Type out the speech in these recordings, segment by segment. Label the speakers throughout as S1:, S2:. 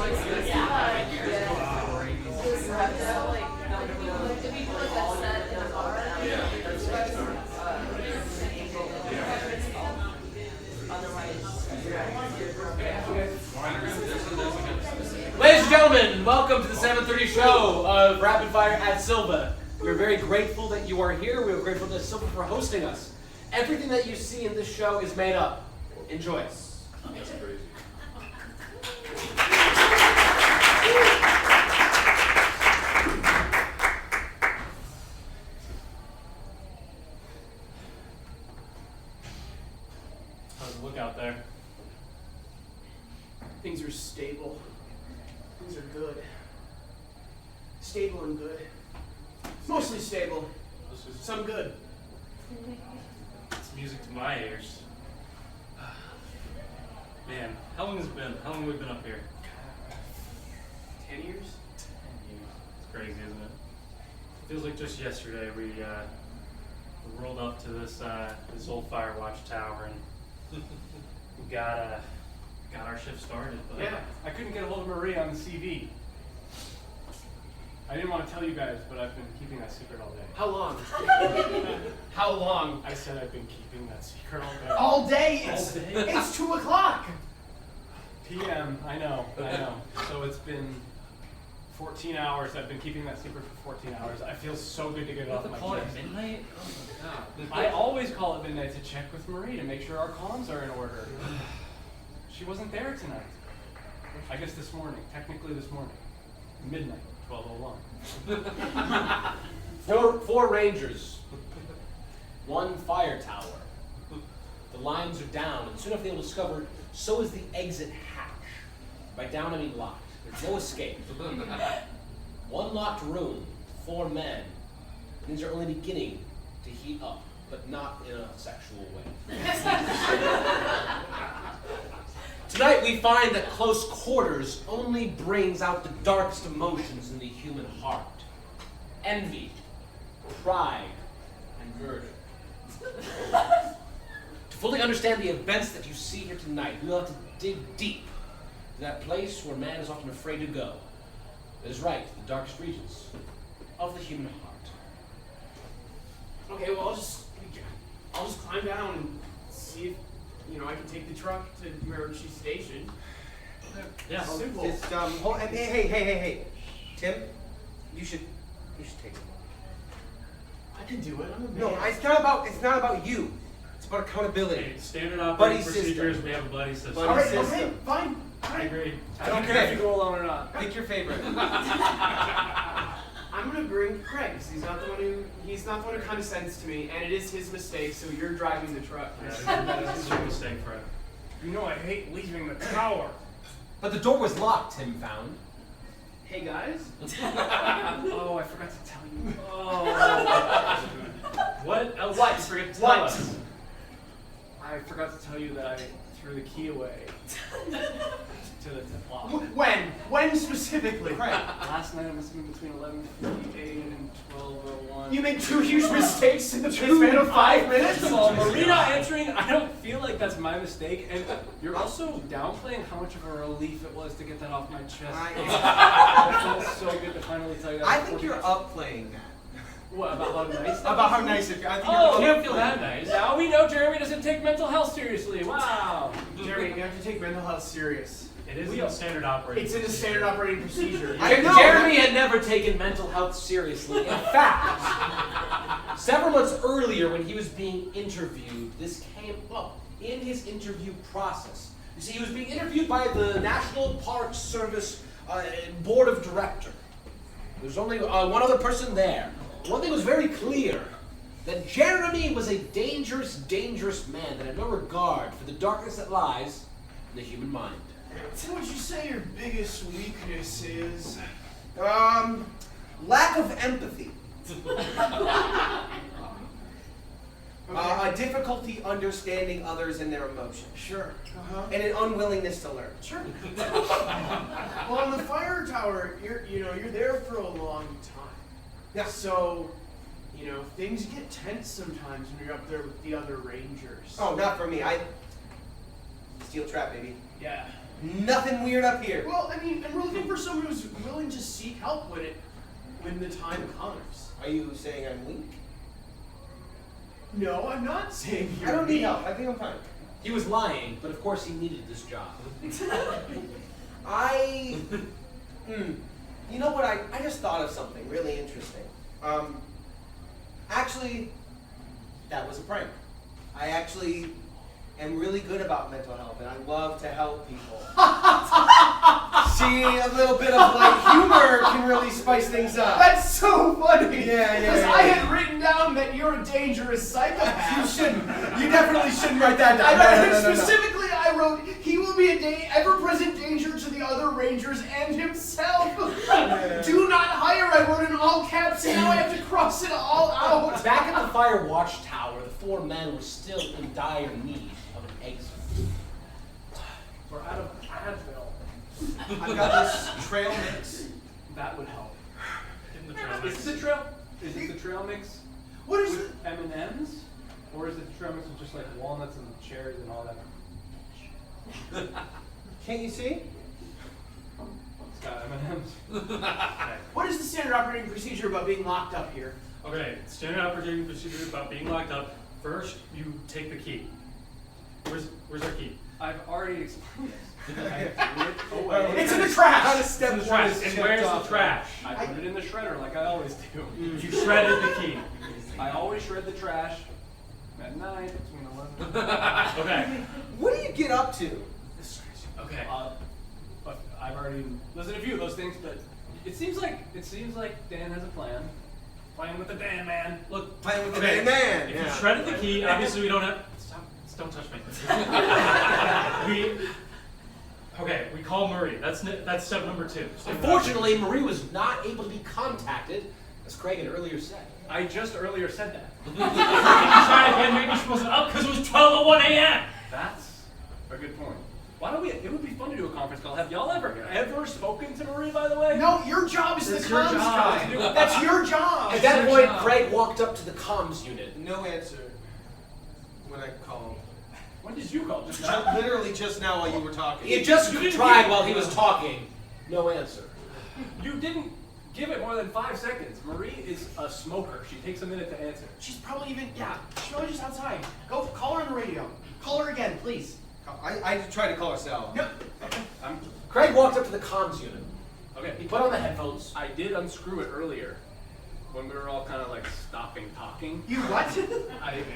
S1: Ladies and gentlemen, welcome to the 7:30 show of Rapid Fire at Silva. We're very grateful that you are here. We're grateful to Silva for hosting us. Everything that you see in this show is made up. Enjoy.
S2: That's crazy.
S3: How's it look out there?
S4: Things are stable. Things are good. Stable and good. Mostly stable. Some good.
S3: It's music to my ears. Man, how long has it been? How long have we been up here?
S4: 10 years?
S3: 10 years. It's crazy, isn't it? Feels like just yesterday we rolled up to this old Firewatch tower and we got our shift started. But
S4: Yeah.
S5: I couldn't get a hold of Maria on the CV. I didn't want to tell you guys, but I've been keeping that secret all day.
S4: How long? How long?
S5: I said I've been keeping that secret all day.
S4: All day?
S3: All day?
S4: It's 2 o'clock.
S5: PM, I know. So it's been 14 hours. I've been keeping that secret for 14 hours. I feel so good to get it off my
S3: call it
S5: chest.
S3: midnight? Oh my god.
S5: I always call it midnight to check with Marie to make sure our comms are in order. She wasn't there tonight. I guess this morning. Technically this morning. Midnight, 12:01.
S1: Four rangers. One fire tower. The lines are down, and soon after they will discover, so is the exit hatch. By down, I mean locked. There's no escape. One locked room, 4 men. Things are only beginning to heat up, but not in a sexual way. Tonight we find that close quarters only brings out the darkest emotions in the human heart. Envy, pride, and murder. To fully understand the events that you see here tonight, we will have to dig deep to that place where man is often afraid to go. That is right, the darkest regions of the human heart.
S4: Okay, well, I'll just climb down and see if, I can take the truck to where she's stationed.
S3: Yeah.
S4: Simple.
S6: Hey, Tim, you should take it.
S4: I can do it. I'm a man.
S6: No, it's not about you. It's about accountability.
S3: Hey, standard operating
S6: Buddy
S3: procedures,
S6: system.
S3: we have a buddy system.
S6: Buddy
S4: All right,
S6: system.
S4: okay, fine.
S3: I agree.
S5: I don't care if you go alone or not.
S6: Pick your favorite.
S4: I'm gonna bring Craig, 'cause he's not the one who condescends to me, and it is his mistake, so you're driving the truck.
S3: That is your mistake, Fred.
S5: You know I hate leaving the tower.
S1: But the door was locked, Tim found.
S4: Hey guys.
S5: Oh, I forgot to tell you.
S3: Oh. What else did you forget to tell us?
S5: I forgot to tell you that I threw the key away to the lock.
S4: When specifically?
S5: Last night it must have been between 11:58 and 12:01.
S4: You made 2 huge mistakes in the span of 5 minutes?
S5: First of all, Marie not answering, I don't feel like that's my mistake. And you're also downplaying how much of a relief it was to get that off my chest. It felt so good to finally tell you that.
S6: I think you're upplaying that.
S5: What, about how nice?
S6: About how nice it feels. I think
S3: Oh, you
S6: you're
S3: don't feel that nice.
S5: Now we know Jeremy doesn't take mental health seriously. Wow.
S4: Jeremy, you have to take mental health serious.
S3: It is in the standard operating
S4: It's in the
S3: procedure.
S4: standard operating procedure.
S6: I know.
S1: Jeremy had never taken mental health seriously. In fact, several months earlier when he was being interviewed, this came up in his interview process. You see, he was being interviewed by the National Park Service Board of Directors. There's only one other person there. One thing was very clear, that Jeremy was a dangerous, dangerous man that had no regard for the darkness that lies in the human mind.
S4: So would you say your biggest weakness is?
S6: lack of empathy. A difficulty understanding others and their emotions.
S4: Sure.
S6: And an unwillingness to learn.
S4: Sure. Well, on the fire tower, you're there for a long time.
S6: Yeah.
S4: So, things get tense sometimes when you're up there with the other rangers.
S6: Oh, not for me. Steel trap, baby.
S4: Yeah.
S6: Nothing weird up here.
S4: Well, I mean, and we're looking for someone who's willing to seek help when the time comes.
S6: Are you saying I'm weak?
S4: No, I'm not saying you're
S6: I don't need
S4: weak.
S6: help. I think I'm fine.
S1: He was lying, but of course he needed this job.
S6: You know what? I just thought of something really interesting. Actually, that was a prank. I actually am really good about mental health, and I love to help people. See, a little bit of light humor can really spice things up.
S4: That's so funny.
S6: Yeah.
S4: Because I had written down that you're a dangerous psychopath.
S6: You shouldn't. You definitely shouldn't write that down. No.
S4: Specifically, I wrote, he will be a ever-present danger to the other Rangers and himself. Do not hire, I wrote in all caps, and now I have to cross it all out.
S1: Back at the fire watchtower, the four men were still in dire need of an exit.
S5: We're out of Advil.
S6: I've got this trail mix.
S5: That would help.
S3: Give him the trail
S5: Is
S3: mix.
S5: it the trail mix
S4: What is
S5: with M&Ms? Or is it the trail mix with just like walnuts and cherries and all that?
S6: Can't you see?
S5: It's got M&Ms.
S3: Okay.
S4: What is the standard operating procedure about being locked up here?
S3: Okay, standard operating procedure about being locked up. First, you take the key. Where's our key?
S5: I've already explained this. I threw it away.
S4: It's in the trash.
S6: How to
S3: It's
S6: step
S3: in the
S6: one
S3: trash.
S6: is
S3: And
S6: checked
S3: where's the
S6: off.
S3: trash?
S5: I put it in the shredder like I always do.
S3: You shredded the key.
S5: I always shred the trash at night between 11
S3: Okay.
S6: What do you get up to?
S3: Okay.
S5: But I've already listened to a few of those things, but it seems like Dan has a plan. Playing with the Dan man.
S3: Look,
S6: Playing with the
S3: okay,
S6: dead man.
S3: If you shredded the key, obviously we don't have. Stop! Don't touch me. We call Murray. That's step number 2.
S1: Unfortunately, Marie was not able to be contacted, as Craig had earlier said.
S5: I just earlier said that.
S3: Try again. Maybe she wasn't up because it was 12:01 a.m.
S5: That's a good point. Why don't we? It would be fun to do a conference call. Have y'all ever spoken to Marie, by the way?
S4: No, your job is
S3: That's
S4: the
S3: your
S4: comms
S3: job.
S4: guy. That's your job.
S1: At that
S5: your
S1: point,
S5: job.
S1: Craig walked up to the comms unit.
S6: No answer when I called.
S5: When did you call? Just now?
S6: Literally just now while you were talking.
S1: He had just
S5: You didn't
S1: tried
S5: get-
S1: while he was talking. No answer.
S5: You didn't give it more than 5 seconds. Marie is a smoker. She takes a minute to answer.
S4: She's probably she's probably just outside. Go call her on the radio. Call her again, please.
S6: I tried to call her Sal.
S4: No.
S1: Craig walked up to the comms unit. He
S5: Okay.
S1: put on the headphones.
S5: I did unscrew it earlier when we were all kind of like stopping talking.
S4: You what?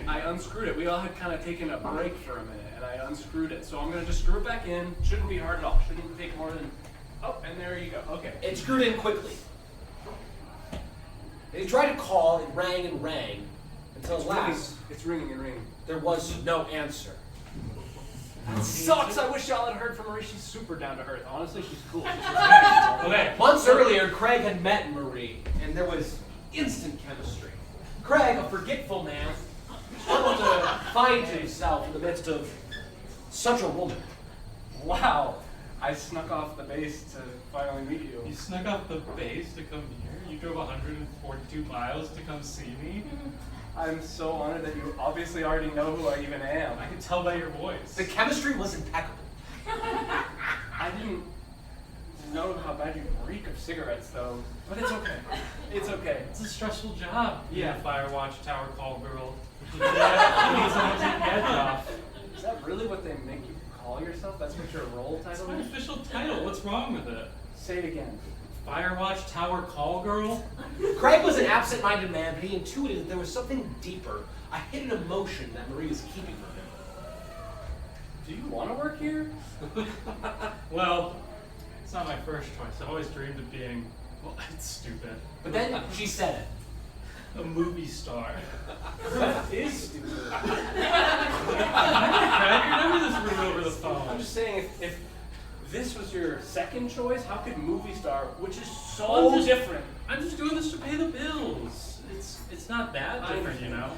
S5: I unscrewed it. We all had kind of taken a break for a minute, and I unscrewed it. So I'm going to just screw it back in. Shouldn't be hard at all. Shouldn't take more than... Oh, and there you go. Okay.
S1: It screwed in quickly. And he tried to call, it rang and rang, until at last
S5: It's ringing and ringing.
S1: there was no answer.
S5: That sucks. I wish y'all had heard from Marie. She's super down to earth. Honestly, she's cool. She's
S3: Okay.
S1: Months earlier, Craig had met Marie, and there was instant chemistry. Craig, a forgetful man, struggled to find himself in the midst of such a woman.
S5: Wow. I snuck off the base to finally meet you.
S3: You snuck off the base to come here. You drove 142 miles to come see me.
S5: I'm so honored that you obviously already know who I even am.
S3: I can tell by your voice.
S1: The chemistry was impeccable.
S5: I didn't know how bad you reek of cigarettes, though. But it's okay. It's okay.
S3: It's a stressful job. Being
S5: Yeah.
S3: a fire watch tower call girl. You need someone to take the edge off.
S5: Is that really what they make you call yourself? That's what your role
S3: That's
S5: title
S3: my
S5: is?
S3: official title. What's wrong with it?
S5: Say it again.
S3: Firewatch Tower Call Girl?
S1: Craig was an absent-minded man, but he intuited that there was something deeper, a hidden emotion that Marie was keeping from him.
S5: Do you want to work here?
S3: Well, it's not my first choice. I've always dreamed of being, well, it's stupid,
S1: But then she said it.
S3: a movie star.
S5: That is stupid.
S3: Craig, you never this room over the
S5: I'm
S3: phone.
S5: just saying, if this was your second choice, how could movie star, which is so
S3: I'm just-
S5: different?
S3: I'm just doing this to pay the bills. It's not that
S5: I
S3: different, you know?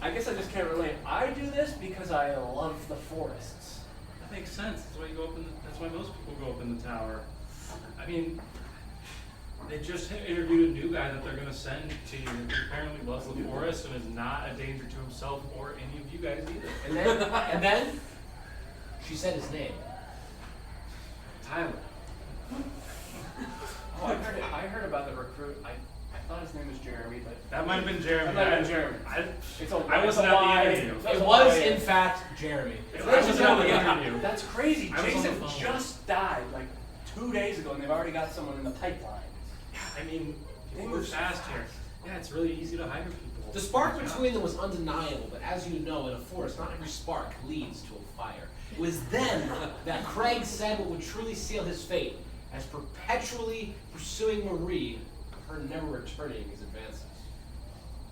S5: I guess I just can't relate. I do this because I love the forests.
S3: That makes sense. That's why you go up in that's why most people go up in the tower. I mean, they just interviewed a new guy that they're gonna send to you who apparently loves the forest and is not a danger to himself or any of you guys either.
S1: And then she said his name.
S5: Thailand. Oh, I heard about the recruit. I thought his name was Jeremy, but
S3: That might have been Jeremy.
S5: That might have been Jeremy.
S3: I wasn't at the interview.
S1: It was, in fact, Jeremy.
S3: I wasn't at the interview.
S5: That's crazy.
S3: I was on the
S5: Jason
S3: phone.
S5: just died like 2 days ago, and they've already got someone in the pipeline.
S3: I mean, people move fast here. Yeah, it's really easy to hire people.
S1: The spark between them was undeniable, but as you know, in a forest, not every spark leads to a fire. It was then that Craig said what would truly seal his fate, as perpetually pursuing Marie, her never returning his advances.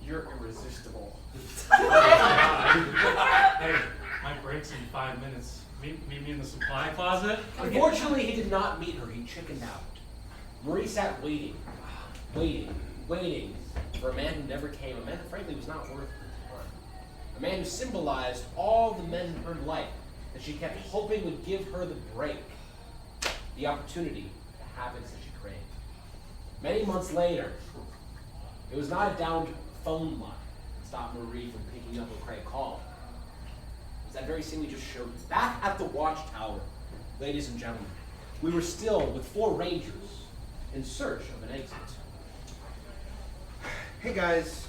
S5: You're irresistible.
S3: Hey, my break's in 5 minutes. Meet me in the supply closet.
S1: Unfortunately, he did not meet her. He chickened out. Marie sat waiting for a man who never came, a man who frankly was not worth her time. A man who symbolized all the men in her life that she kept hoping would give her the break, the opportunity, the happiness that she craved. Many months later, it was not a downed phone line that stopped Marie from picking up when Craig called. It was that very scene we just showed you. Back at the watchtower, ladies and gentlemen, we were still with 4 rangers in search of an exit.
S6: Hey guys,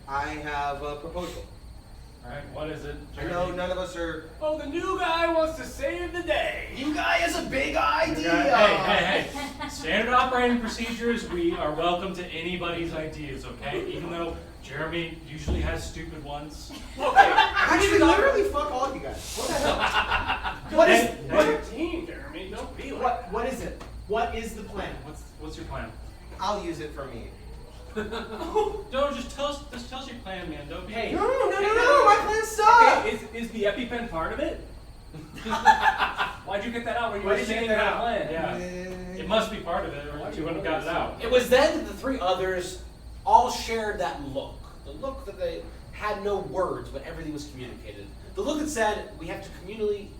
S6: I have a proposal.
S3: Alright, what is it?
S6: I know none of us are.
S5: Oh, the new guy wants to save the day.
S4: You guy has a big idea.
S3: Hey. Standard operating procedures, we are welcome to anybody's ideas, okay? Even though Jeremy usually has stupid ones.
S6: Actually, literally, fuck all of you guys.
S4: What the hell? What is?
S5: What team, Jeremy? Don't be like
S4: What is it? What is the plan?
S3: What's your plan?
S6: I'll use it for me.
S3: No, just tell us your plan, man. Don't be.
S5: Hey.
S6: No, my plan sucks.
S5: Okay, is the EpiPen part of it? Why'd you get that out when you
S4: Why
S5: were
S4: did you
S5: saying
S4: get that
S5: that
S4: out?
S5: plan?
S3: Yeah. It must be part of it, or you wouldn't have got it out.
S1: It was then that the 3 others all shared that look. The look that they had no words, but everything was communicated. The look that said, we have to communally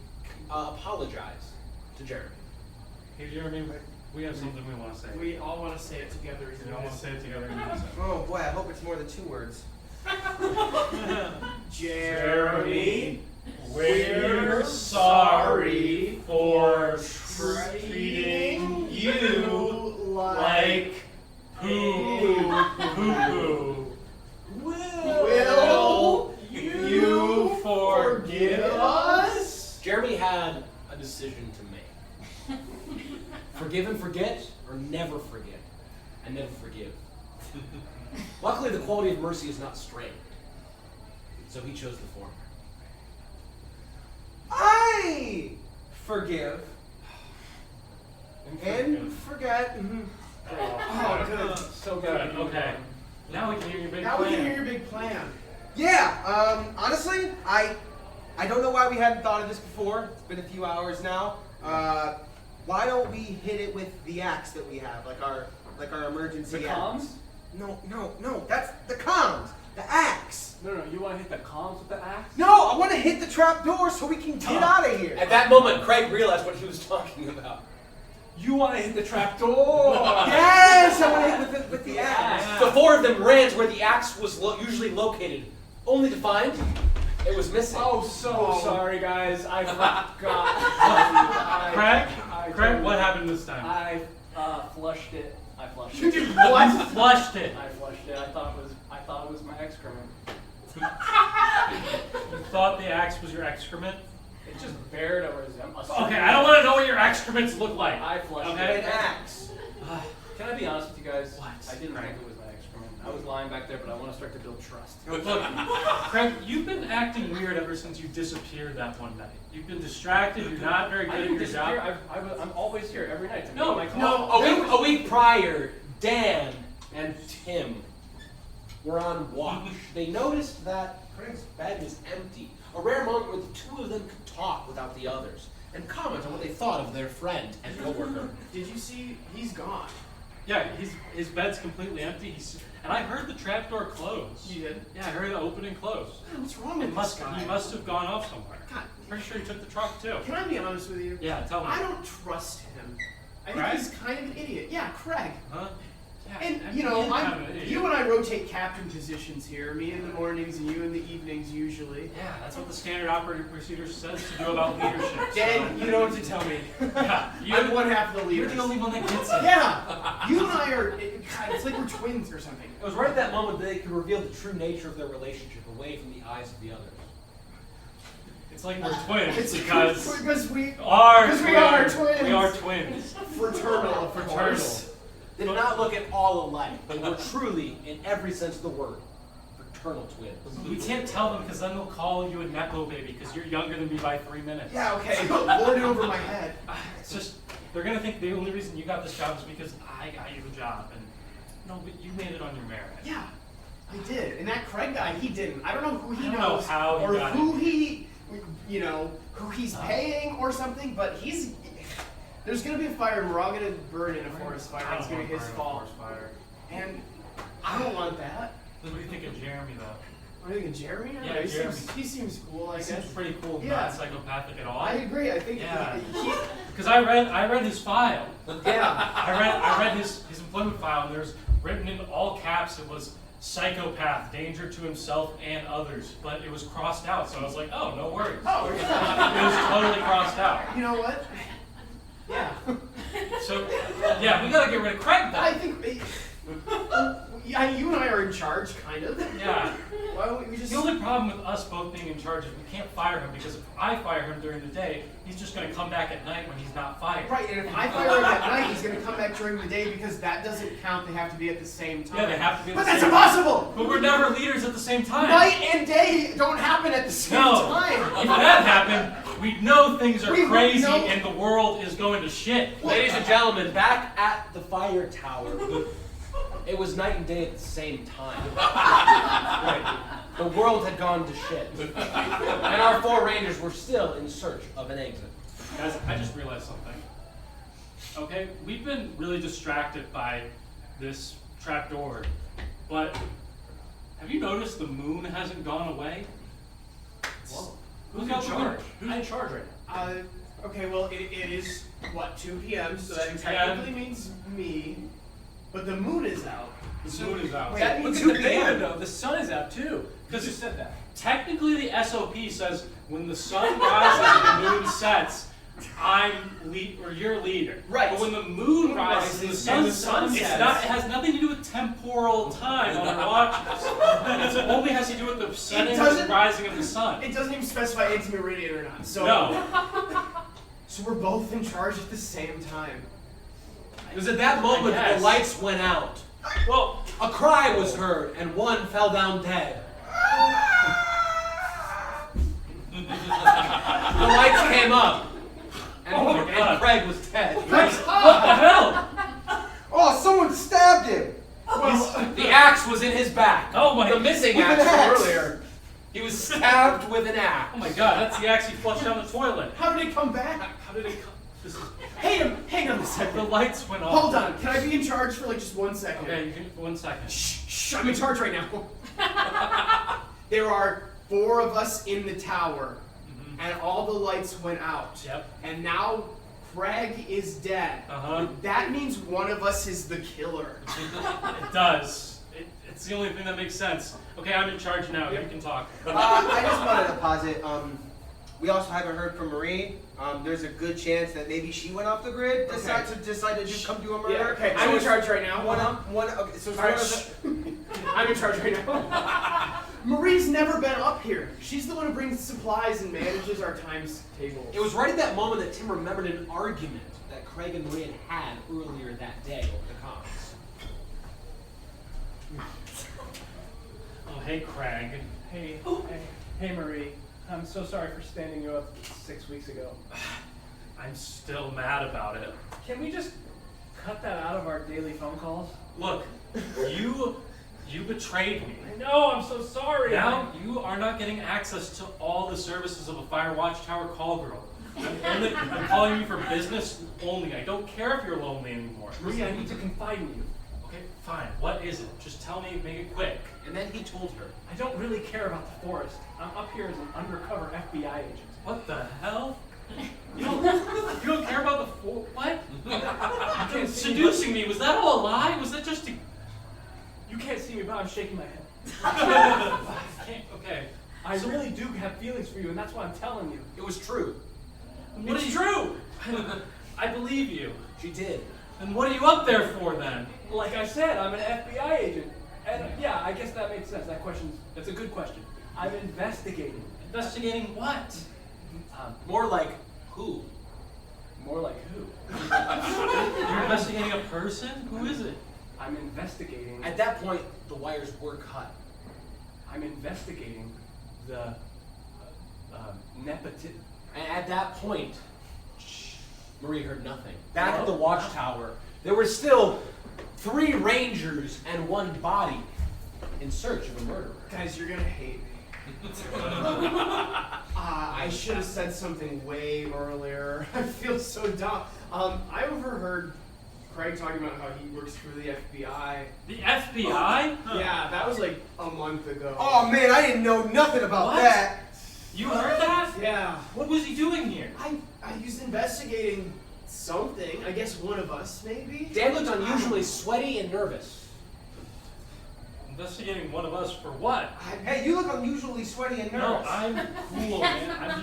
S1: apologize to Jeremy.
S3: Hey, Jeremy, we have something we want to say.
S4: We all want to say it together.
S3: We all want to say it together in unison.
S6: Oh boy, I hope it's more than 2 words.
S4: Jeremy,
S3: we're sorry for treating you like poo-poo.
S4: Will you forgive us?
S1: Jeremy had a decision to make. Forgive and forget, or never forget and never forgive. Luckily, the quality of mercy is not strained, so he chose the former.
S6: I forgive and forget.
S4: Oh, good.
S5: So
S3: Good, okay. Now we can hear your big
S4: Now
S3: plan.
S4: we can hear your big plan.
S6: Yeah. Honestly, I don't know why we hadn't thought of this before. It's been a few hours now. Why don't we hit it with the axe that we have, like our emergency
S5: The
S6: axe?
S5: comms?
S6: No. That's the comms. The axe.
S5: No, you want to hit the comms with the axe?
S6: No, I want to hit the trap door so we can get out of here.
S1: At that moment, Craig realized what he was talking about.
S5: You want to hit the trap door?
S6: Yes, I want to hit with the axe.
S1: The 4 of them ran to where the axe was usually located, only to find it was missing.
S5: Oh, sorry, guys. I forgot.
S3: Craig, what happened this time?
S5: I flushed it.
S4: You did what?
S3: Flushed it.
S5: I flushed it. I thought it was my excrement.
S3: You thought the axe was your excrement?
S5: It just bared a resemblance.
S3: Okay, I don't want to know what your excrements look like.
S5: I flushed
S3: Okay.
S5: it.
S6: An axe.
S5: Can I be honest with you guys?
S3: What?
S5: I didn't think it was my excrement. I was lying back there, but I want to start to build trust.
S3: Look, Craig, you've been acting weird ever since you disappeared that one night. You've been distracted. You're not very
S5: I
S3: good at
S5: didn't
S3: your
S5: disappear.
S3: job.
S5: I'm always here every night. To
S3: No,
S5: make my
S3: no,
S5: call.
S1: A week prior, Dan and Tim were on watch. They noticed that Craig's bed was empty. A rare moment where the 2 of them could talk without the others and comment on what they thought of their friend and coworker.
S4: Did you see? He's gone.
S3: Yeah, his bed's completely empty. And I heard the trapdoor close.
S4: You did?
S3: Yeah, I heard it open and close.
S4: What's wrong with this guy?
S3: He must have gone off somewhere.
S4: God.
S3: Pretty sure he took the truck too.
S4: Can I be honest with you?
S3: Yeah, tell me.
S4: I don't trust him. I think
S3: Craig?
S4: he's kind of an idiot. Yeah, Craig.
S3: Huh?
S4: And you know, you and I rotate captain positions here. Me in the mornings and you in the evenings usually.
S3: Yeah, that's what the standard operating procedure says to do about leadership.
S4: Dan, you know what to tell me.
S3: Yeah,
S4: I'm one half of the
S3: you're
S4: leaders.
S3: the only one that gets it.
S4: Yeah, you and I are. God, it's like we're twins or something.
S1: It was right at that moment that they could reveal the true nature of their relationship away from the eyes of the others.
S3: It's like we're twins
S4: It's
S3: because
S4: we
S3: are
S4: twins.
S3: We are twins.
S4: Fraternal, of course.
S1: They did not look at all alike, but were truly, in every sense of the word, fraternal twins.
S3: We can't tell them because then they'll call you a nepo baby because you're younger than me by 3 minutes.
S4: Yeah, okay. Lord it over my head.
S3: It's just they're gonna think the only reason you got this job is because I got you the job, and no, but you made it on your merit.
S4: Yeah, I did. And that Craig guy, he didn't. I don't know who he
S3: I don't know
S4: knows
S3: how he
S4: or
S3: got
S4: who he, you know, who he's paying or something. But he's. There's gonna be a fire, and we're all gonna burn in a forest fire. It's gonna be his fault. And I don't want that.
S3: What do you think of Jeremy though?
S4: What do you think of Jeremy?
S3: Yeah, Jeremy.
S4: He seems cool, I
S3: He
S4: guess.
S3: seems pretty cool,
S4: Yeah.
S3: not psychopathic at all.
S4: I agree. I think
S3: Yeah.
S4: he
S3: Because I read his file.
S4: yeah.
S3: I read his employment file, and there's written in all caps it was psychopath, danger to himself and others, but it was crossed out. So I was like, oh, no worries.
S4: Oh, yeah.
S3: It was totally crossed out.
S4: You know what? Yeah.
S3: So yeah, we gotta get rid of Craig
S4: I
S3: though.
S4: think. Yeah, you and I are in charge, kind of.
S3: Yeah.
S4: Why don't we just?
S3: The only problem with us both being in charge is we can't fire him because if I fire him during the day, he's just gonna come back at night when he's not fired.
S4: Right, and if I fire him at night, he's gonna come back during the day because that doesn't count. They have to be at the same time.
S3: Yeah, they have to be at
S4: But
S3: the
S4: that's
S3: same
S4: impossible.
S3: But we're never leaders at the same time.
S4: Night and day don't happen at the same
S3: No.
S4: time.
S3: If that happened, we'd know things are
S4: We would
S3: crazy
S4: know.
S3: and the world is going to shit.
S1: Ladies and gentlemen, back at the fire tower, it was night and day at the same time. Right. The world had gone to shit. And our 4 rangers were still in search of an exit.
S3: Guys, I just realized something. Okay, we've been really distracted by this trapdoor, but have you noticed the moon hasn't gone away?
S5: Whoa.
S3: Who's in charge?
S5: Who's in charge right now?
S4: Okay, well, it is, what, 2 p.m., so that
S3: 2 p.m.
S4: technically means me, but the moon is out.
S3: The moon is out.
S4: Wait, that
S5: Look
S4: means
S5: at the
S4: 2 p.m.
S5: beta though. The sun is out too.
S3: Because
S5: You just said that.
S3: technically the SOP says when the sun rises and the moon sets, you're leader.
S4: Right.
S3: But when the moon rises and the sun sets, it has nothing to do with temporal time on our watches. It only has to do with the setting and
S4: doesn't-
S3: rising of the sun.
S4: It doesn't even specify anti-meridian or not, so...
S3: No.
S4: So we're both in charge at the same time.
S1: It was at that moment that the
S3: guess.
S1: lights went out.
S3: Well,
S1: A cry was heard, and one fell down dead. The lights came up, and,
S3: Oh my God.
S1: and Craig was dead.
S3: what the hell?
S6: Oh, someone stabbed him.
S1: The axe was in his back.
S3: Oh my-
S1: The missing
S6: With an
S1: axe
S6: axe.
S1: from earlier. He was stabbed with an axe.
S3: Oh my God, that's the axe he flushed down the toilet.
S4: How did it come back?
S3: How did it come? This is,
S4: Hang on a
S3: the
S4: second.
S3: lights went off.
S4: Hold on, can I be in charge for like just 1 second?
S3: Okay, you can, 1 second.
S4: Shh, I'm in charge right now. There are 4 of us in the tower, and all the lights went out.
S3: Yep.
S4: And now Craig is dead.
S3: Uh-huh.
S4: That means one of us is the killer.
S3: It does. It's the only thing that makes sense. Okay, I'm in charge now. You can talk.
S6: I just wanted to posit. We also haven't heard from Marie. There's a good chance that maybe she went off the grid. Decided to come do a murder.
S4: Yeah, okay,
S6: So
S4: I'm in
S6: it's
S4: charge right now.
S6: Okay, so it's
S4: All right,
S6: one of
S4: shh.
S6: the-
S4: I'm in charge right now. Marie's never been up here. She's the one who brings supplies and manages our times table.
S1: It was right at that moment that Tim remembered an argument that Craig and Marie had earlier that day over the comms.
S3: Oh, hey, Craig.
S5: Hey, Marie. I'm so sorry for standing you up 6 weeks ago.
S3: I'm still mad about it.
S5: Can we just cut that out of our daily phone calls?
S3: Look, you betrayed me.
S5: I know, I'm so sorry.
S3: Now you are not getting access to all the services of a Fire Watchtower call girl. I'm calling you for business only. I don't care if you're lonely anymore.
S5: Marie, I need to confide in you.
S3: Okay, fine. What is it? Just tell me, make it quick.
S1: And then he told her.
S5: I don't really care about the forest. I'm up here as an undercover FBI agent.
S3: What the hell? You don't care about the what? Seducing me, was that all a lie? Was that just to
S5: I'm shaking my head.
S3: Okay.
S5: I really do have feelings for you, and that's why I'm telling you.
S1: It was true.
S5: It's true!
S3: I believe you.
S1: She did.
S3: Then what are you up there for then?
S5: Like I said, I'm an FBI agent. And yeah, I guess that makes sense. That's a good question. I'm investigating.
S3: Investigating what?
S1: More like who?
S5: More like who?
S3: You're investigating a person? Who is it?
S5: I'm investigating.
S1: At that point, the wires were cut.
S5: I'm investigating the nepotism.
S1: And at that point, Marie heard nothing. Back at the watchtower, there were still 3 rangers and 1 body in search of a murderer.
S4: Guys, you're gonna hate me. I should have said something way earlier. I feel so dumb. I overheard Craig talking about how he works for the FBI.
S3: The FBI?
S4: Yeah, that was like a month ago.
S6: Oh man, I didn't know nothing about
S3: What?
S6: that.
S3: You heard that?
S4: Yeah.
S3: What was he doing here?
S4: I was investigating something. I guess one of us, maybe?
S1: Dan looked unusually sweaty and nervous.
S3: Investigating one of us for what?
S6: Hey, you look unusually sweaty and
S3: No,
S6: nervous.
S3: I'm cool, man. I'm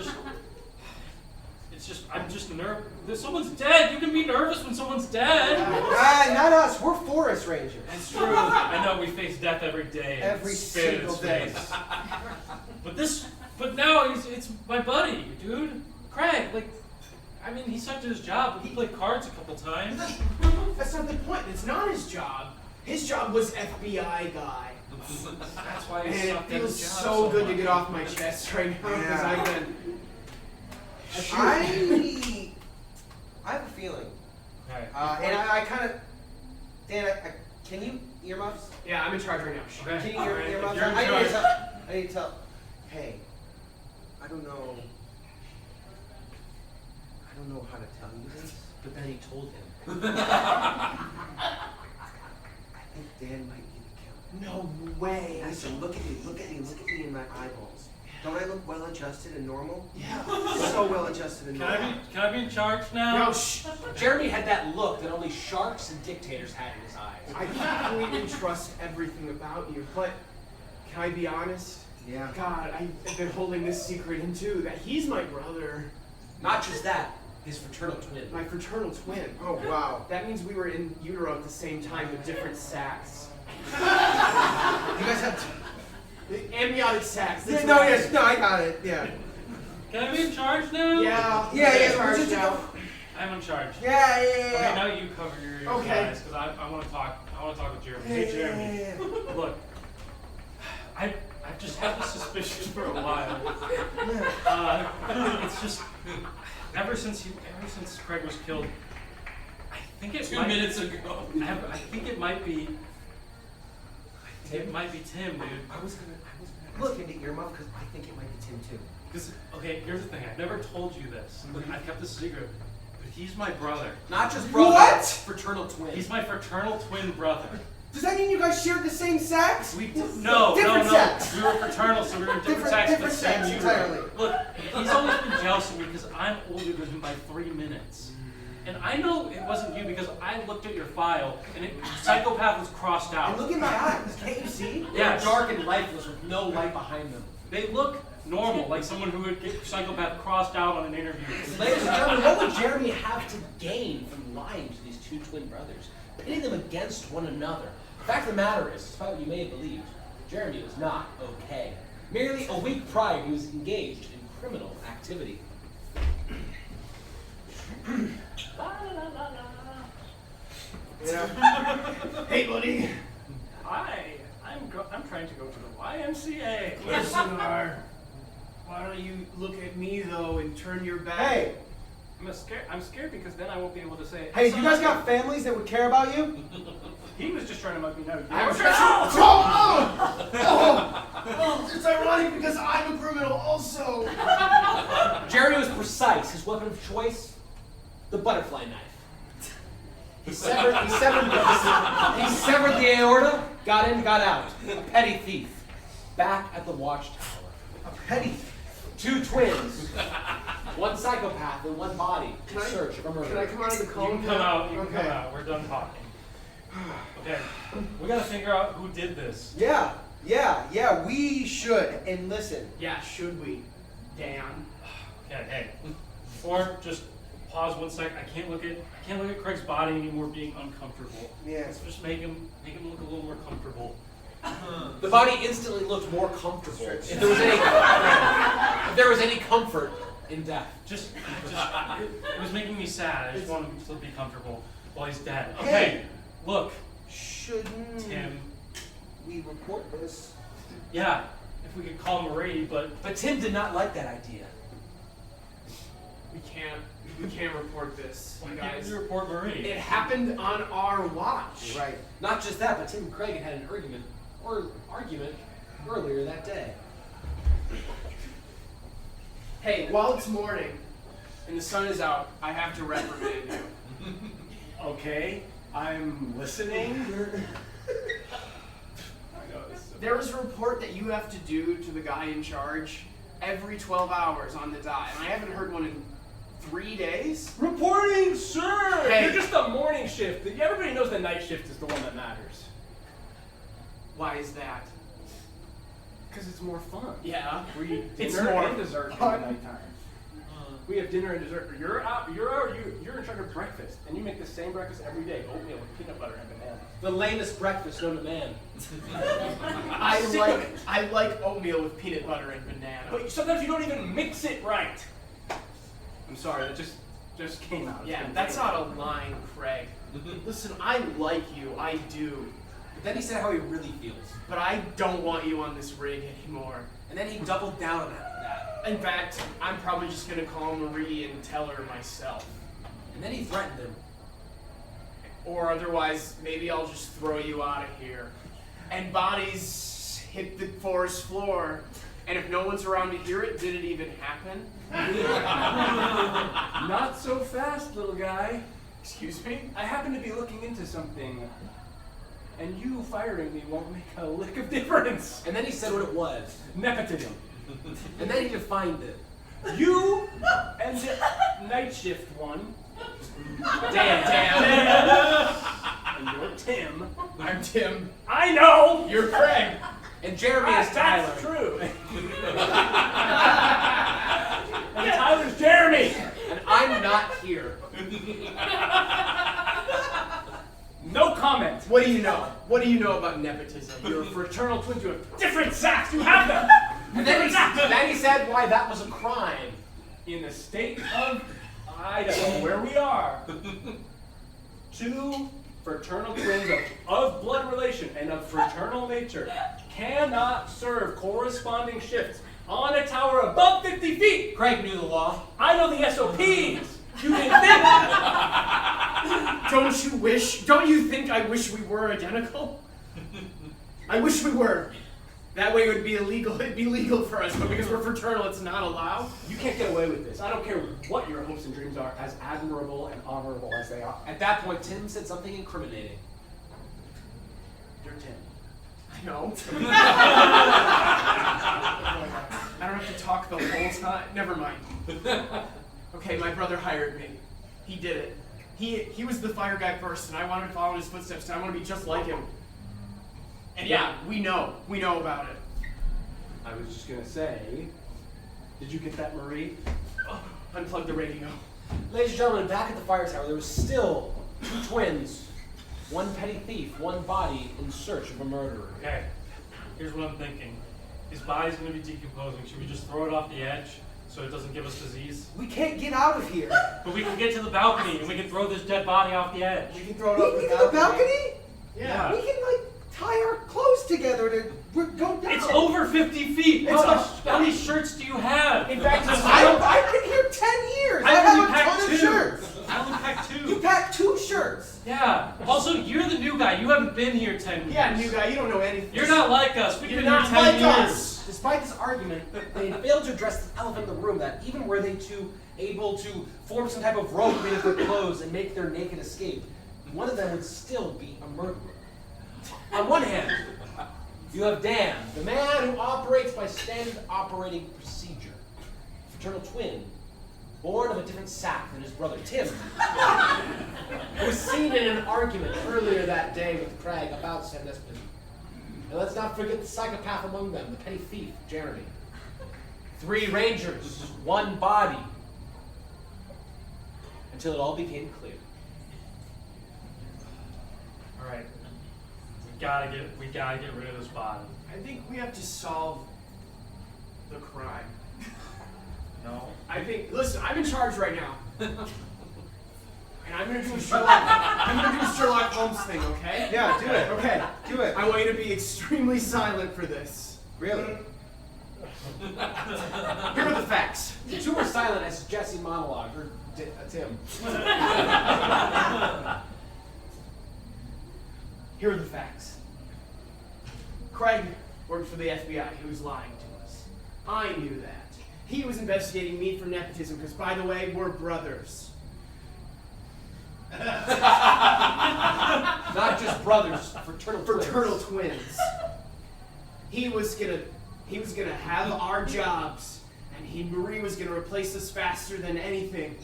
S3: just nervous. Someone's dead. You can be nervous when someone's dead.
S6: Not us. We're forest rangers.
S3: It's true. I know we face death every day. and
S6: Every
S3: spit in
S6: single
S3: its
S6: day.
S3: face. But now it's my buddy, dude. Craig, he sucked at his job. We played cards a couple times.
S4: That's not the point. It's not his job. His job was FBI guy.
S3: That's why he
S4: And it
S3: sucked at
S4: feels
S3: his job
S4: so good to
S3: much.
S4: get off my chest right now because
S6: Yeah.
S4: I've been.
S6: I have a feeling.
S3: Okay.
S6: And I kind of. Dan, can you earmuffs?
S4: Yeah, I'm in charge right now. Shh.
S3: Okay.
S6: Can you
S3: All right,
S6: earmuffs?
S3: if you're in
S6: I need to
S3: charge.
S6: tell. I need to tell. Hey, I don't know how to tell you this,
S1: But then he told him.
S6: I think Dan might be the killer.
S4: No way.
S6: Listen, look at me in my eyeballs. Don't I look well adjusted and normal?
S4: Yeah.
S6: So well adjusted and normal.
S3: Can I be in charge now?
S4: No, shh.
S1: Jeremy had that look that only sharks and dictators had in his eyes.
S4: I completely trust everything about you, but can I be honest?
S6: Yeah.
S4: God, I've been holding this secret in too, that he's my brother.
S1: Not just that, his fraternal twin.
S4: My fraternal twin.
S6: Oh wow.
S4: That means we were in utero at the same time with different sacs.
S6: You guys have.
S4: Amniotic sacs. that's
S6: No,
S4: right.
S6: yes, no, I got it. Yeah.
S3: Can I be in charge now?
S4: Yeah.
S6: Yeah.
S4: Charge
S6: Just
S4: now.
S3: I'm in charge.
S6: Yeah.
S3: Okay, now you cover your ears,
S4: Okay.
S3: guys, because I want to talk. I want to talk with Jeremy. Hey, Jeremy. Look, I've just had this suspicion for a while. It's just ever since Craig was killed. I think it
S2: 2 minutes ago.
S3: I think it might be. It might be Tim, dude.
S6: I was gonna ask him to earmuff because I think it might be Tim too.
S3: Because okay, here's the thing. I've never told you this. I've kept this secret. But he's my brother.
S1: Not just brother,
S6: What?
S1: fraternal twin.
S3: He's my fraternal twin brother.
S6: Does that mean you guys shared the same sex?
S3: No.
S6: Different sex.
S3: We were fraternal, so we were in different sex, but
S6: different
S3: same
S6: sex
S3: utero.
S6: entirely.
S3: Look, he's always been jealous of me because I'm older than him by 3 minutes. And I know it wasn't you because I looked at your file and psychopath was crossed out.
S6: And look in my eyes. Can't you see?
S1: They're
S3: Yes.
S1: dark and lifeless with no light behind them.
S3: They look normal, like someone who would get psychopath crossed out on an interview.
S1: Ladies and gentlemen, what would Jeremy have to gain from lying to these 2 twin brothers, pitting them against one another? The fact of the matter is, despite what you may have believed, Jeremy was not okay. Merely a week prior, he was engaged in criminal activity.
S4: Hey, buddy.
S5: Hi, I'm trying to go to the YMCA.
S4: Listen, why don't you look at me though and turn your back?
S6: Hey,
S5: I'm scared because then I won't be able to say.
S6: hey, you guys got families that would care about you?
S5: He was just trying to mug me now.
S4: I'm it's ironic because I'm a criminal also.
S1: Jeremy was precise. His weapon of choice, the butterfly knife. He severed the aorta, got in, got out. A petty thief. Back at the watchtower.
S6: A petty.
S1: 2 twins. 1 psychopath and 1 body in
S4: Can I-
S1: search of a
S4: Can I
S1: murderer.
S4: come out of the
S3: You
S4: cone?
S3: can come out. You can
S4: Okay.
S3: come out. We're done talking. Okay, we gotta figure out who did this.
S6: Yeah, we should. And listen.
S4: Yeah, should we? Dan.
S3: Okay, hey. Before, just pause 1 sec. I can't look at Craig's body anymore being uncomfortable.
S6: Yeah.
S3: Let's just make him look a little more comfortable.
S1: The body instantly looked more comfortable. If there was any comfort in death.
S3: Just it was making me sad. I just want him to be comfortable while he's dead. Okay,
S6: Hey.
S3: look,
S6: Shouldn't
S3: Tim.
S6: we report this?
S3: Yeah, if we could call Marie, but
S1: But Tim did not like that idea.
S4: We can't report this,
S3: why
S4: you
S3: can't
S4: guys.
S3: we report Marie?
S4: It happened on our watch.
S6: Right.
S1: Not just that, but Tim and Craig had an argument earlier that day.
S4: Hey, while it's morning and the sun is out, I have to reprimand you.
S5: Okay, I'm listening.
S4: There was a report that you have to do to the guy in charge every 12 hours on the dot, and I haven't heard one in 3 days.
S5: Reporting, sir!
S4: Hey.
S5: You're just the morning shift. Everybody knows the night shift is the one that matters.
S4: Why is that?
S5: Because it's more fun.
S4: Yeah.
S5: We eat
S4: It's
S5: dinner
S4: more
S5: and dessert in the
S4: fun.
S5: nighttime. We have dinner and dessert. You're in charge of breakfast, and you make the same breakfast every day: oatmeal with peanut butter and banana.
S1: The lamest breakfast known to man.
S4: I like oatmeal with peanut butter and banana.
S5: But sometimes you don't even mix it right. I'm sorry, that just came out. It's
S4: Yeah,
S5: been
S4: that's
S5: came
S4: not
S5: out.
S4: a line, Craig. Listen, I like you, I do.
S1: But then he said how he really feels.
S4: But I don't want you on this rig anymore.
S1: And then he doubled down on that.
S4: In fact, I'm probably just gonna call Marie and tell her myself.
S1: And then he threatened him.
S4: Or otherwise, maybe I'll just throw you out of here. And bodies hit the forest floor. And if no one's around to hear it, did it even happen?
S5: Not so fast, little guy.
S4: Excuse me?
S5: I happen to be looking into something, and you firing me won't make a lick of difference.
S1: And then he said what it was.
S5: Nepotism.
S1: And then he defined it.
S5: You and the night shift one.
S1: Damn.
S5: And you're Tim.
S4: I'm Tim.
S5: I know.
S4: You're Craig.
S1: And Jeremy is Tyler.
S5: That's true. And Tyler's Jeremy.
S1: And I'm not here.
S5: No comment.
S4: What do you know? What do you know about nepotism?
S5: You're fraternal twins. You have different sacks. You have them.
S1: And then he said why that was a crime.
S5: In the state of Idaho, where we are, two fraternal twins of blood relation and of fraternal nature cannot serve corresponding shifts on a tower above 50 feet.
S1: Craig knew the law.
S5: I know the SOPs. You didn't think.
S4: Don't you think I wish we were identical? I wish we were. That way it would be illegal. It'd be legal for us, but because we're fraternal, it's not allowed.
S5: You can't get away with this. I don't care what your hopes and dreams are, as admirable and honorable as they are.
S1: At that point, Tim said something incriminating. You're Tim.
S4: I know. I don't have to talk the whole time. Never mind. Okay, my brother hired me. He did it. He was the fire guy first, and I wanted to follow in his footsteps, and I want to be just like him. And yeah, we know about it.
S5: I was just gonna say, did you get that, Marie?
S4: Unplug the radio.
S1: Ladies and gentlemen, back at the fire tower, there was still two twins, one petty thief, one body in search of a murderer.
S3: Okay, here's what I'm thinking. His body's gonna be decomposing. Should we just throw it off the edge so it doesn't give us disease?
S6: We can't get out of here.
S3: But we can get to the balcony and we can throw this dead body off the edge.
S6: We can throw it off the balcony?
S3: Yeah.
S6: We can tie our clothes together to go down.
S3: It's over 50 feet. How many shirts do you have?
S4: In fact,
S6: I've been here 10 years. I
S3: I
S6: have
S3: only
S6: a
S3: packed
S6: ton of
S3: two.
S6: shirts.
S3: I only packed
S6: You
S3: 2.
S6: packed 2 shirts.
S3: Yeah. Also, you're the new guy. You haven't been here 10 years.
S4: yeah, new guy, you don't know anything.
S3: You're not like us. We've
S4: You're
S3: been
S4: not
S3: here 10
S4: like
S3: years.
S4: us.
S1: Despite this argument, they failed to address the elephant in the room that even were they able to form some type of rope made of their clothes and make their naked escape, one of them would still be a murderer. On one hand, you have Dan, the man who operates by standard operating procedure, fraternal twin, born of a different sack than his brother Tim, who was seen in an argument earlier that day with Craig about Sandispin. And let's not forget the psychopath among them, the petty thief, Jeremy. 3 rangers, 1 body. Until it all became clear.
S3: All right. We gotta get rid of this body.
S4: I think we have to solve the crime.
S3: No.
S4: Listen, I'm in charge right now. And I'm gonna do a Sherlock Holmes thing, okay?
S6: Yeah, do it.
S4: Okay.
S6: Do it.
S4: I want you to be extremely silent for this.
S6: Really?
S4: Here are the facts.
S1: The 2 were silent as Jesse monologue, or Tim.
S4: Here are the facts. Craig worked for the FBI. He was lying to us. I knew that. He was investigating me for nepotism because, by the way, we're brothers.
S1: Not just brothers, fraternal
S4: Twins. He was gonna have our jobs, and Marie was gonna replace us faster than anything.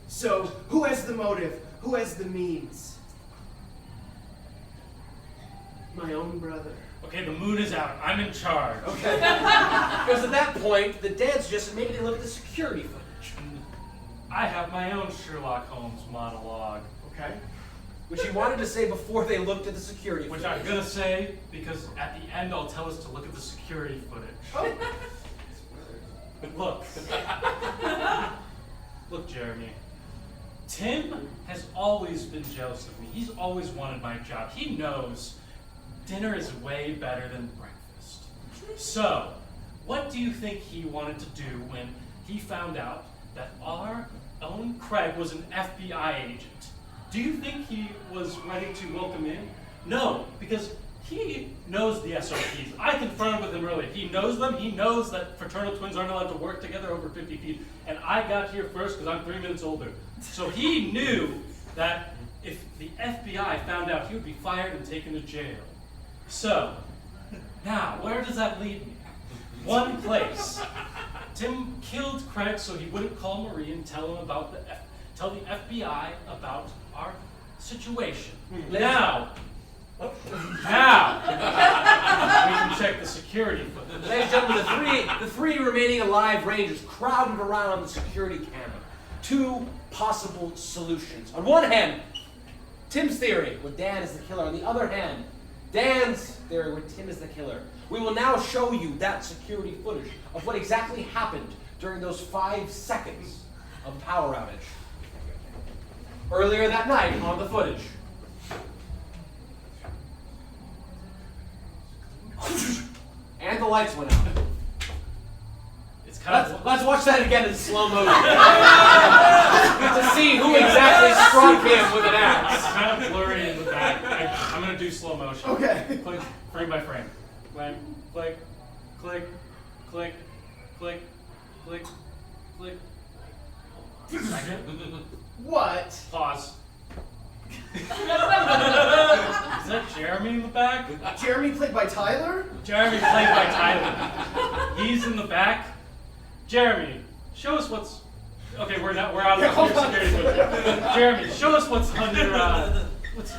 S4: So, who has the motive? Who has the means? My own brother.
S3: Okay, the moon is out. I'm in charge.
S1: Okay. Because at that point, the dad suggested maybe they look at the security footage.
S3: I have my own Sherlock Holmes monologue.
S4: Okay.
S1: Which he wanted to say before they looked at the security
S3: Which
S1: footage.
S3: I'm gonna say because at the end I'll tell us to look at the security footage.
S4: Oh.
S3: Look. Look, Jeremy. Tim has always been jealous of me. He's always wanted my job. He knows dinner is way better than breakfast. So, what do you think he wanted to do when he found out that our own Craig was an FBI agent? Do you think he was ready to welcome in? No, because he knows the SOPs. I confirmed with him earlier. He knows them. He knows that fraternal twins aren't allowed to work together over 50 feet. And I got here first because I'm 3 minutes older. So he knew that if the FBI found out, he would be fired and taken to jail. So, now, where does that leave me? One place. Tim killed Craig so he wouldn't call Marie and tell the FBI about our situation. Now, we can check the security footage.
S1: Ladies and gentlemen, the three remaining alive rangers crowded around the security camera. 2 possible solutions. On one hand, Tim's theory, where Dan is the killer. On the other hand, Dan's theory, where Tim is the killer. We will now show you that security footage of what exactly happened during those 5 seconds of power outage. Earlier that night on the footage. And the lights went out.
S3: It's kind of
S1: Let's watch that again in slow motion. To see who exactly struck him with an axe.
S3: It's kind of blurry in the back. I'm going to do slow motion.
S4: Okay.
S3: Click, frame by frame. Click, click, click, click, click, click, click. Second.
S4: What?
S3: Pause. Is that Jeremy in the back?
S4: Jeremy played by Tyler?
S3: Jeremy played by Tyler. He's in the back. Jeremy, show us what's. Okay, we're out of the security footage. Jeremy, show us what's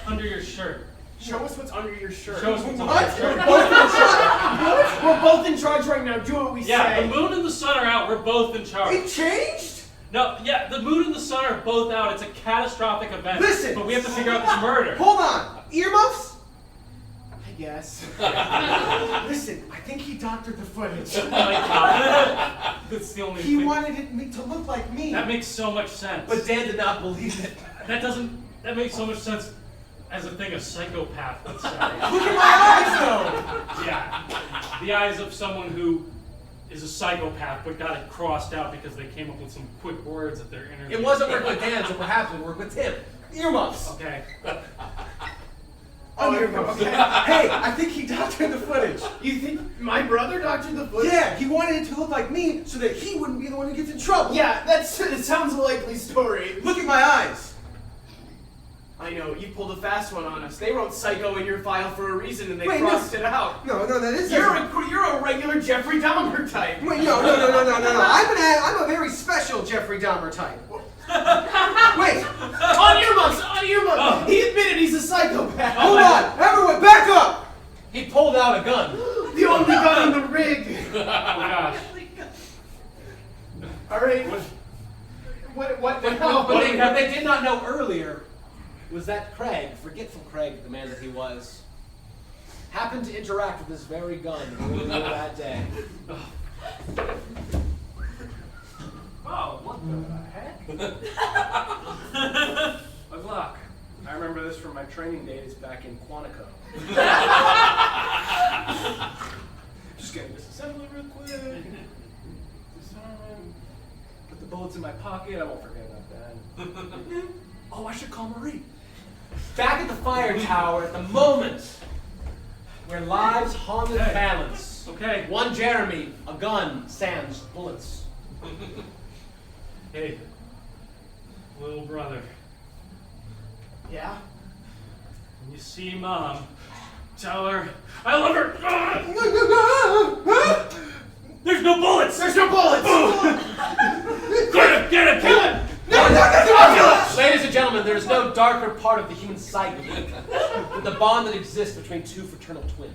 S3: under your shirt.
S4: Show us what's under your shirt.
S3: Show us what's under
S4: What?
S3: your shirt.
S4: We're both in charge. We're both in charge right now. Do what we
S3: Yeah,
S4: say.
S3: the moon and the sun are out. We're both in charge.
S6: It changed?
S3: No, yeah, the moon and the sun are both out. It's a catastrophic event.
S6: Listen.
S3: But we have to figure out this murder.
S6: Hold on. Earmuffs?
S4: I guess. Listen, I think he doctored the footage.
S3: That's the only
S6: He
S3: thing.
S6: wanted it to look like me.
S3: That makes so much sense.
S1: But Dan did not believe it.
S3: That makes so much sense as a thing a psychopath would say.
S6: Look at my eyes, though.
S3: Yeah. The eyes of someone who is a psychopath but got it crossed out because they came up with some quick words at their interview.
S1: It wasn't work with Dan, so perhaps it would work with Tim. Earmuffs.
S3: Okay.
S6: Okay. Hey, I think he doctored the footage.
S4: You think my brother doctored the footage?
S6: Yeah, he wanted it to look like me so that he wouldn't be the one who gets in trouble.
S4: Yeah, it sounds a likely story.
S6: Look at my eyes.
S4: I know, you pulled a fast one on us. They wrote psycho in your file for a reason and they
S6: Wait,
S4: crossed it out.
S6: No, that is.
S4: You're a regular Jeffrey Dahmer type.
S6: Wait, no. I'm a very special Jeffrey Dahmer type. Wait.
S4: On earmuffs! On earmuffs!
S1: earlier was that Craig, forgetful Craig, the man that he was, happened to interact with this very gun earlier that day.
S5: Oh, what the heck? Good luck. I remember this from my training days back in Quantico. Just getting disassembly real quick. Disarm. Put the bullets in my pocket. I won't forget about that. Oh, I should call Marie.
S1: Back at the fire tower, at the moment where lives hung in the
S5: Hey.
S1: balance.
S5: Okay.
S1: One Jeremy, a gun, Sam's bullets.
S3: Hey, little brother,
S4: Yeah?
S3: when you see Mom, tell her I love her. There's no bullets.
S4: There's no bullets!
S3: Get him, kill him.
S1: Ladies and gentlemen, there is no darker part of the human psyche than the bond that exists between two fraternal twins.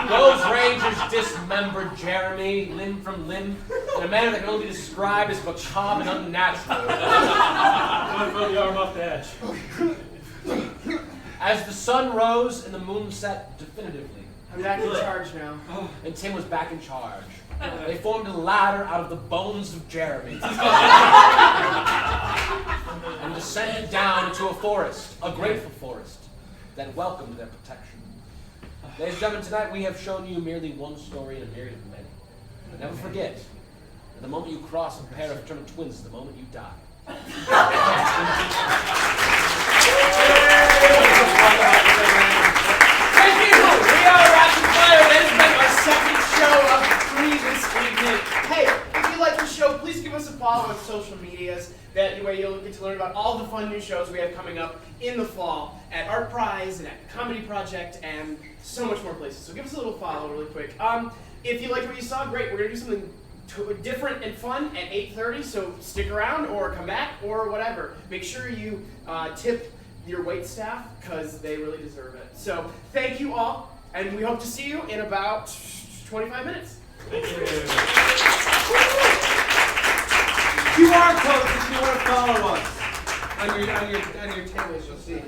S1: Those Rangers dismembered Jeremy limb from limb in a manner that can only be described as macabre and unnatural.
S3: I throw the arm off the edge.
S1: As the sun rose and the moon set definitively,
S4: I'm back in charge now.
S1: and Tim was back in charge, they formed a ladder out of the bones of Jeremy and descended down into a forest, a grateful forest, that welcomed their protection. Ladies and gentlemen, tonight we have shown you merely one story in a myriad of many. But never forget, that the moment you cross a pair of fraternal twins is the moment you die.
S4: Thank you! We are Rapid Fire. That has been our second show of 3 this evening. Hey, if you like the show, please give us a follow on social medias. That way you'll get to learn about all the fun new shows we have coming up in the fall at Art Prize and at the Comedy Project and so much more places. So give us a little follow really quick. If you liked what you saw, great. We're going to do something different and fun at 8:30, so stick around or come back or whatever. Make sure you tip your wait staff because they really deserve it. So thank you all, and we hope to see you in about 25 minutes.
S6: QR code if you want to follow us on your tables. You'll see.